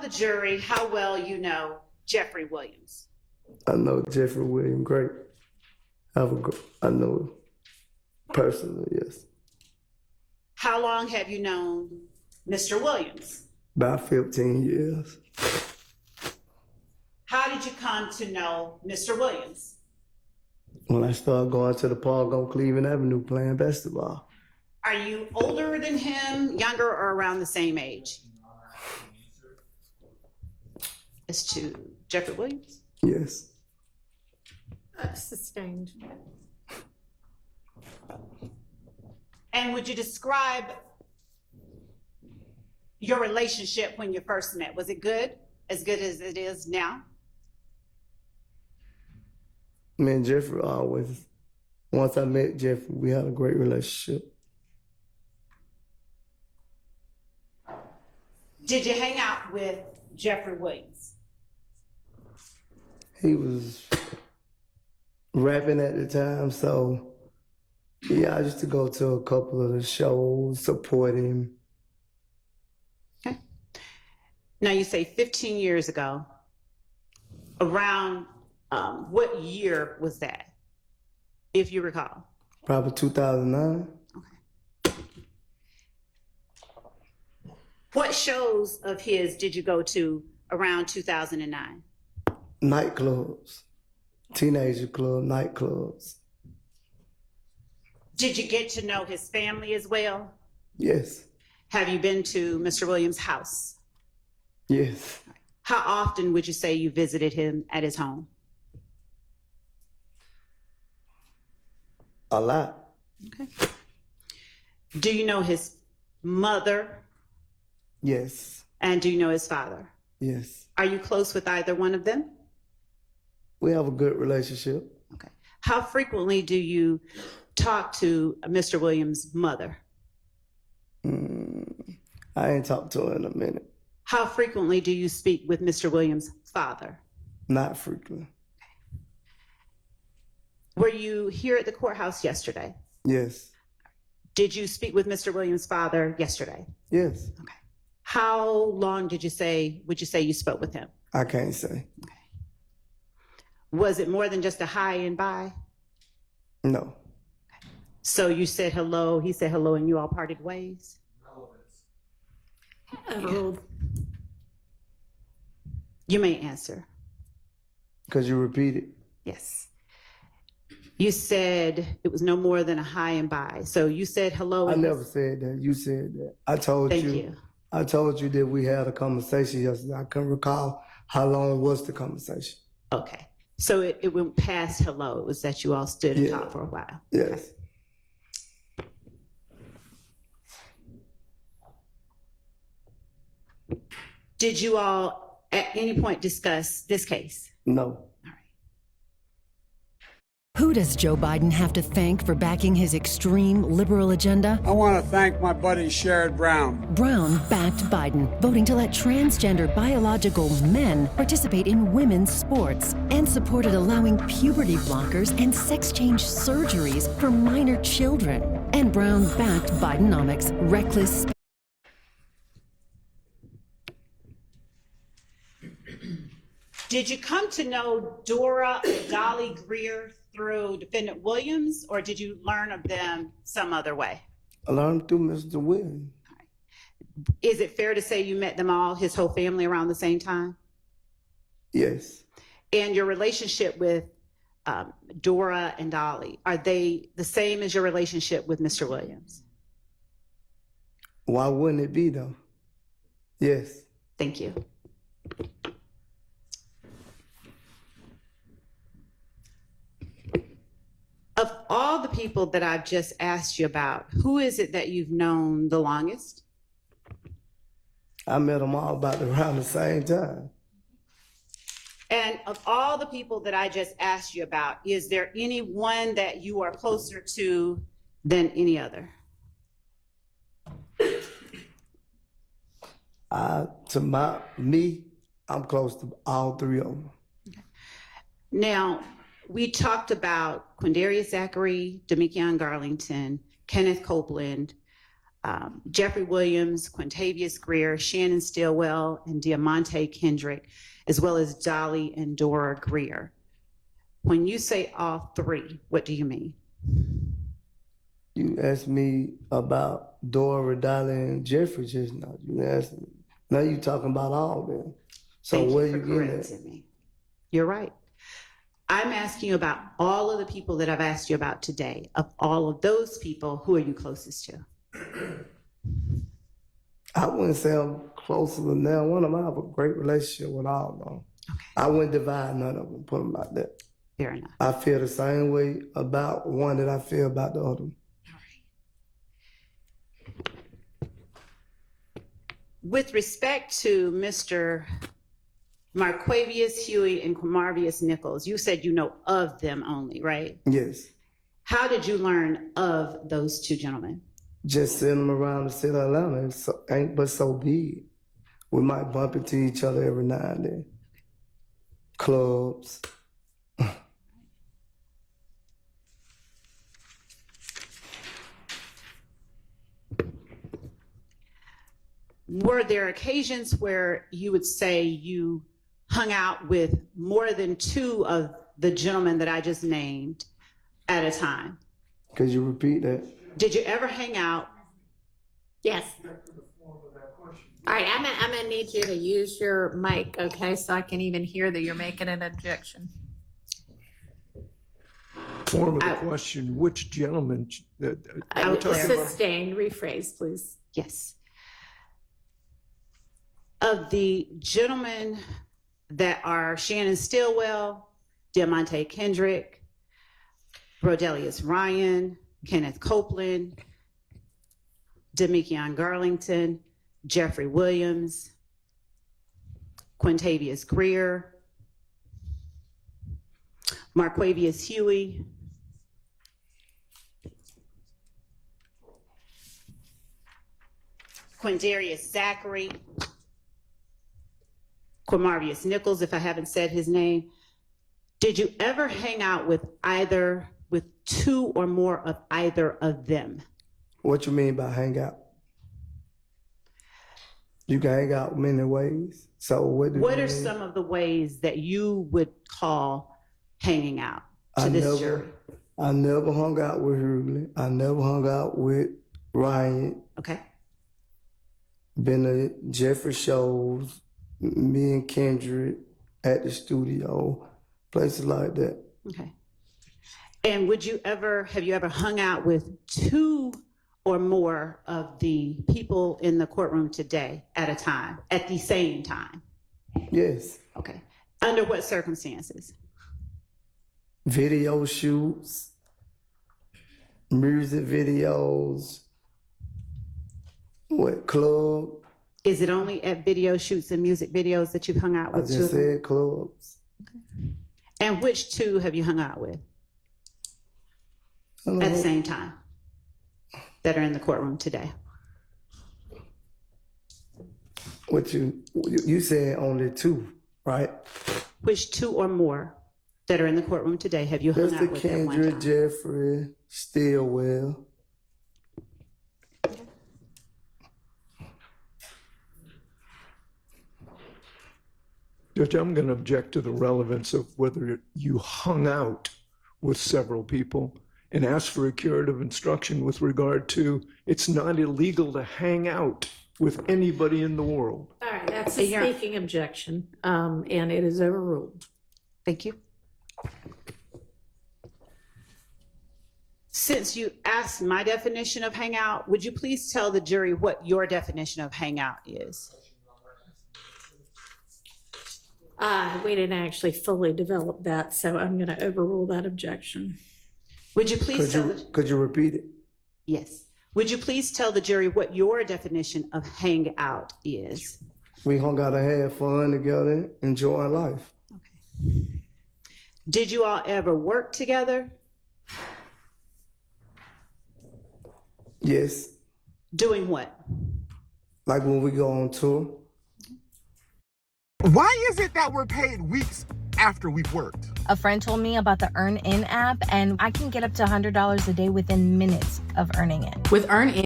the jury how well you know Jeffrey Williams. I know Jeffrey Williams great. I know him personally, yes. How long have you known Mr. Williams? About 15 years. How did you come to know Mr. Williams? When I started going to the park on Cleveland Avenue playing basketball. Are you older than him, younger, or around the same age? As to Jeffrey Williams? Yes. Sustained. And would you describe your relationship when you first met? Was it good? As good as it is now? Me and Jeffrey always, once I met Jeffrey, we had a great relationship. Did you hang out with Jeffrey Williams? He was rapping at the time, so yeah, I used to go to a couple of the shows, support him. Okay. Now you say 15 years ago. Around what year was that, if you recall? Probably 2009. Okay. What shows of his did you go to around 2009? Nightclubs, teenager club, nightclubs. Did you get to know his family as well? Yes. Have you been to Mr. Williams' house? Yes. How often would you say you visited him at his home? A lot. Okay. Do you know his mother? Yes. And do you know his father? Yes. Are you close with either one of them? We have a good relationship. Okay. How frequently do you talk to Mr. Williams' mother? I ain't talked to her in a minute. How frequently do you speak with Mr. Williams' father? Not frequently. Were you here at the courthouse yesterday? Yes. Did you speak with Mr. Williams' father yesterday? Yes. Okay. How long would you say you spoke with him? I can't say. Okay. Was it more than just a hi and bye? No. So you said hello, he said hello, and you all parted ways? You may answer. Because you repeated. Yes. You said it was no more than a hi and bye. So you said hello. I never said that. You said that. I told Thank you. you. I told you that we had a conversation yesterday. I couldn't recall how long was the conversation. Okay. So it went past hello. It was that you all stood and talked for a while. Yes. Okay. Did you all at any point discuss this case? No. All right. Who does Joe Biden have to thank for backing his extreme liberal agenda? I want to thank my buddy Sherrod Brown. Brown backed Biden, voting to let transgender biological men participate in women's sports, and supported allowing puberty blockers and sex change surgeries for minor children. And Brown backed Bidenomics' reckless. Did you come to know Dora and Dolly Greer through Defendant Williams, or did you learn of them some other way? I learned through Mr. Williams. Is it fair to say you met them all, his whole family, around the same time? Yes. And your relationship with Dora and Dolly, are they the same as your relationship with Mr. Williams? Why wouldn't it be though? Yes. Thank you. Of all the people that I've just asked you about, who is it that you've known the longest? I met them all about around the same time. And of all the people that I just asked you about, is there any one that you are closer to than any other? I'm close to all three of them. Okay. Now, we talked about Quindarius Zachary, Demekion Garlington, Kenneth Copeland. Jeffrey Williams, Quintavious Greer, Shannon Stillwell, and Diamante Kendrick, as well as Dolly and Dora Greer. When you say all three, what do you mean? You asked me about Dora, Dolly, and Jeffrey just now. You asked me. Now you talking about all of them. So Thank where you for you getting at? correcting me. You're right. I'm asking you about all of the people that I've asked you about today. Of all of those people, who are you closest to? I wouldn't say I'm closer than them. One of them, I have a great relationship with all of them. Okay, I wouldn't divide none of them, put them like that. fair enough. I feel the same way about one that I feel about the other. All right. With respect to Mr. Marquavius Huey and Quamarvius Nichols, you said you know of them only, right? Yes. How did you learn of those two gentlemen? Just seeing them around the city of Atlanta ain't but so big. We might bump into each other every now and then. Clubs. Were there occasions where you would say you hung out with more than two of the gentlemen that I just named at a time? Could you repeat that? Did you ever hang out? Yes. All right, I'm gonna need you to use your mic, okay, so I can even hear that you're making an objection. Form of the question, which gentleman? I would Sustained, rephrase, please. Yes. Of the gentlemen that are Shannon Stillwell, Diamante Kendrick, Brodelius Ryan, Kenneth Copeland, Demikion Garlington, Jeffrey Williams, Quintavious Greer, Marquavius Huey, Quindarius Zachary, Quamarvius Nichols, if I haven't said his name. Did you ever hang out with two or more of either of them? What you mean by hang out? You can hang out many ways. So what What you are mean? some of the ways that you would call hanging out to this jury? I never hung out with Hurley. I never hung out with Ryan. Okay. Been to Jeffrey shows, me and Kendrick at the studio, places like that. Okay. And have you ever hung out with two or more of the people in the courtroom today at a time, at the same time? Yes. Okay. Under what circumstances? Video shoots, music videos, club? Is it only at video shoots and music videos that you've hung out I with? just two of them? said clubs. And which two have you hung out with I don't at the know. same time that are in the courtroom today? What you said only two, right? Which two or more that are in the courtroom today have you hung Mr. out with at one Kendrick, time? Jeffrey, Stillwell. Judge, I'm going to object to the relevance of whether you hung out with several people and ask for a curative instruction with regard to it's not illegal to hang out with anybody in the world. All right, that's a Yeah. speaking objection, and it is overruled. Thank you. Since you asked my definition of hangout, would you please tell the jury what your definition of hangout is? We didn't actually fully develop that, so I'm going to overrule that objection. Would you please tell the, Could you repeat it? yes. Would you please tell the jury what your definition of hangout is? We hung out and had fun together, enjoying life. Okay. Did you all ever work together? Yes. Doing what? Like when we go on tour. Why is it that we're paid weeks after we've worked? A friend told me about the Earn-In app, and I can get up to $100 a day within minutes of earning it. With Earn-In,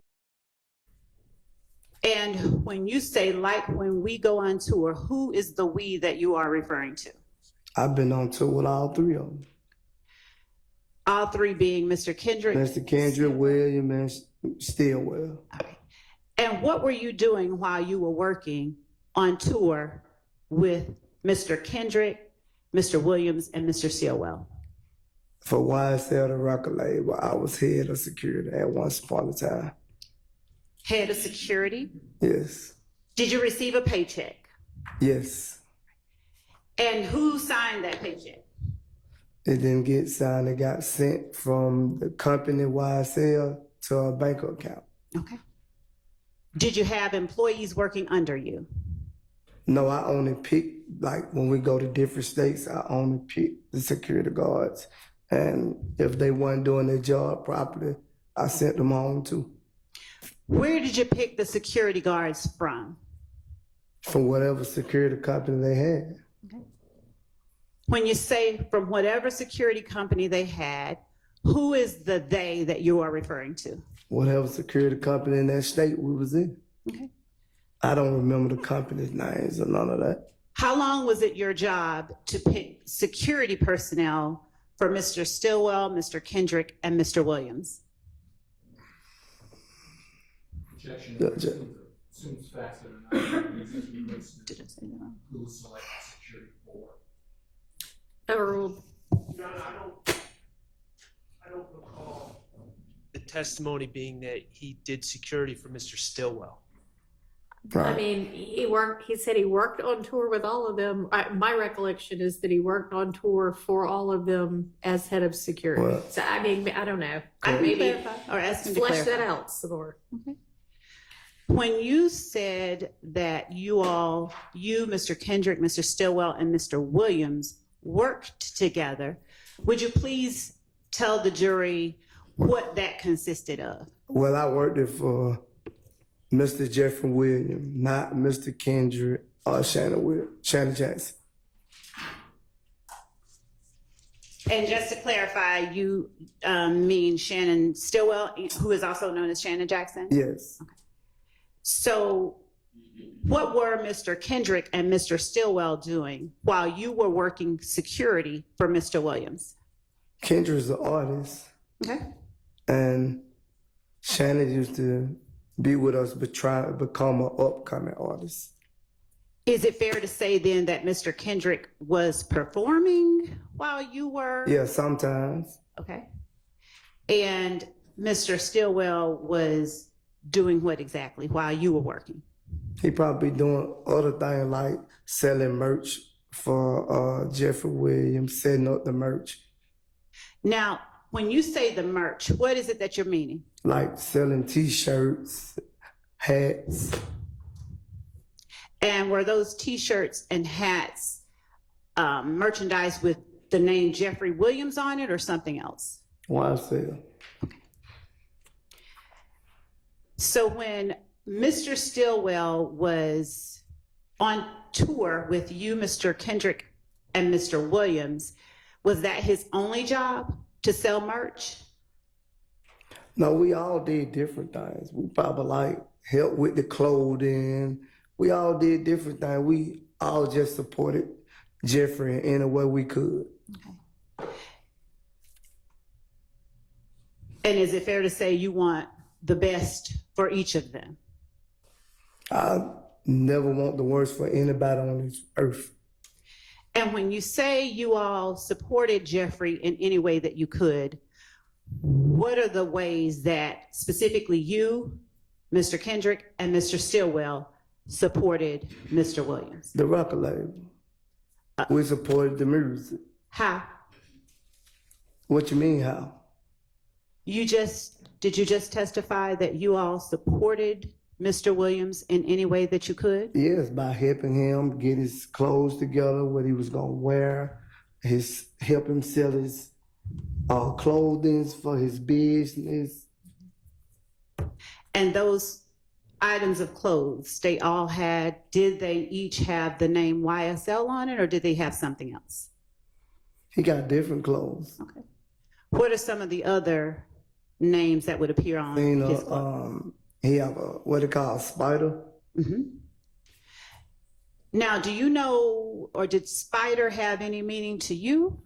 when you say like when we go on tour, who is the we that you are referring to? I've been on tour with all three of them. All three being Mr. Kendrick? Mr. Kendrick, William, and Stillwell. All right. And what were you doing while you were working on tour with Mr. Kendrick, Mr. Williams, and Mr. Stillwell? For YSL, the record label, I was head of security at once upon a time. Head of security? Yes. Did you receive a paycheck? Yes. And who signed that paycheck? It didn't get signed. It got sent from the company YSL to a bank account. Okay. Did you have employees working under you? No, I only pick, like when we go to different states, I only pick the security guards. And if they weren't doing their job properly, I sent them home too. Where did you pick the security guards from? From whatever security company they had. When you say from whatever security company they had, who is the they that you are referring to? Whatever security company in that state we was in. Okay. I don't remember the company's names or none of that. How long was it your job to pick security personnel for Mr. Stillwell, Mr. Kendrick, and Mr. Williams? Assumes facts that are not existing lists Did I say that wrong? who will select the security for. Overruled. I don't recall the testimony being that he did security for Mr. Stillwell. Right. I mean, he said he worked on tour with all of them. My recollection is that he worked on tour for all of them as head of security. Well- So, I mean, I don't know. I can Maybe clarify or ask him to flesh clarify. that out some more. When you said that you, Mr. Kendrick, Mr. Stillwell, and Mr. Williams worked together, would you please tell the jury what that consisted of? Well, I worked it for Mr. Jeffrey Williams, not Mr. Kendrick or Shannon Jackson. And just to clarify, you mean Shannon Stillwell, who is also known as Shannon Jackson? Yes. So what were Mr. Kendrick and Mr. Stillwell doing while you were working security for Mr. Williams? Kendrick's an artist, Okay. and Shannon used to be with us but try to become an upcoming artist. Is it fair to say then that Mr. Kendrick was performing while you were? Yeah, sometimes. Okay. And Mr. Stillwell was doing what exactly while you were working? He probably doing other things like selling merch for Jeffrey Williams, setting up the merch, Now, when you say the merch, what is it that you're meaning? like selling T-shirts, hats. And were those T-shirts and hats merchandise with the name Jeffrey Williams on it or something else? YSL. So when Mr. Stillwell was on tour with you, Mr. Kendrick, and Mr. Williams, was that his only job to sell merch? No, we all did different things. We probably like helped with the clothing. We all did different things. We all just supported Jeffrey in any way we could. And is it fair to say you want the best for each of them? I never want the worst for anybody on this earth. And when you say you all supported Jeffrey in any way that you could, what are the ways that specifically you, Mr. Kendrick, and Mr. Stillwell supported Mr. Williams? The record label. We supported the music. How? What you mean, how? Did you just testify that you all supported Mr. Williams in any way that you could? Yes, by helping him get his clothes together, what he was gonna wear, help him sell his clothing for his business. And those items of clothes, did they each have the name YSL on it or did they have something else? He got different clothes. Okay. What are some of the other names that would appear on You his clothes? know, he have what they call a spider Mhm. Now, do you know, or did Spider have any meaning to you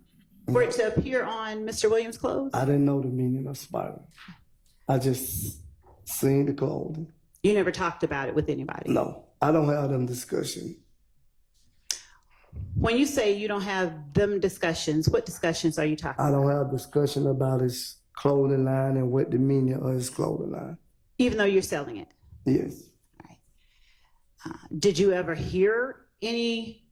for it to appear on Mr. Williams' clothes? I didn't know the meaning of spider. I just seen the clothing. You never talked about it with anybody? No, I don't have them discussions. When you say you don't have them discussions, what discussions are you talking I about? don't have discussion about his clothing line and what the meaning of his clothing line. Even though you're selling it? Yes. Did you ever hear any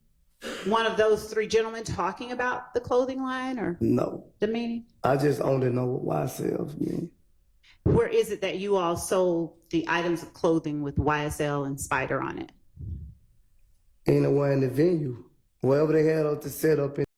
one of those three gentlemen talking about the clothing line or No. the meaning? I just only know what YSLs mean. Where is it that you all sold the items of clothing with YSL and Spider on it? Anywhere in the venue, wherever they had up to set up in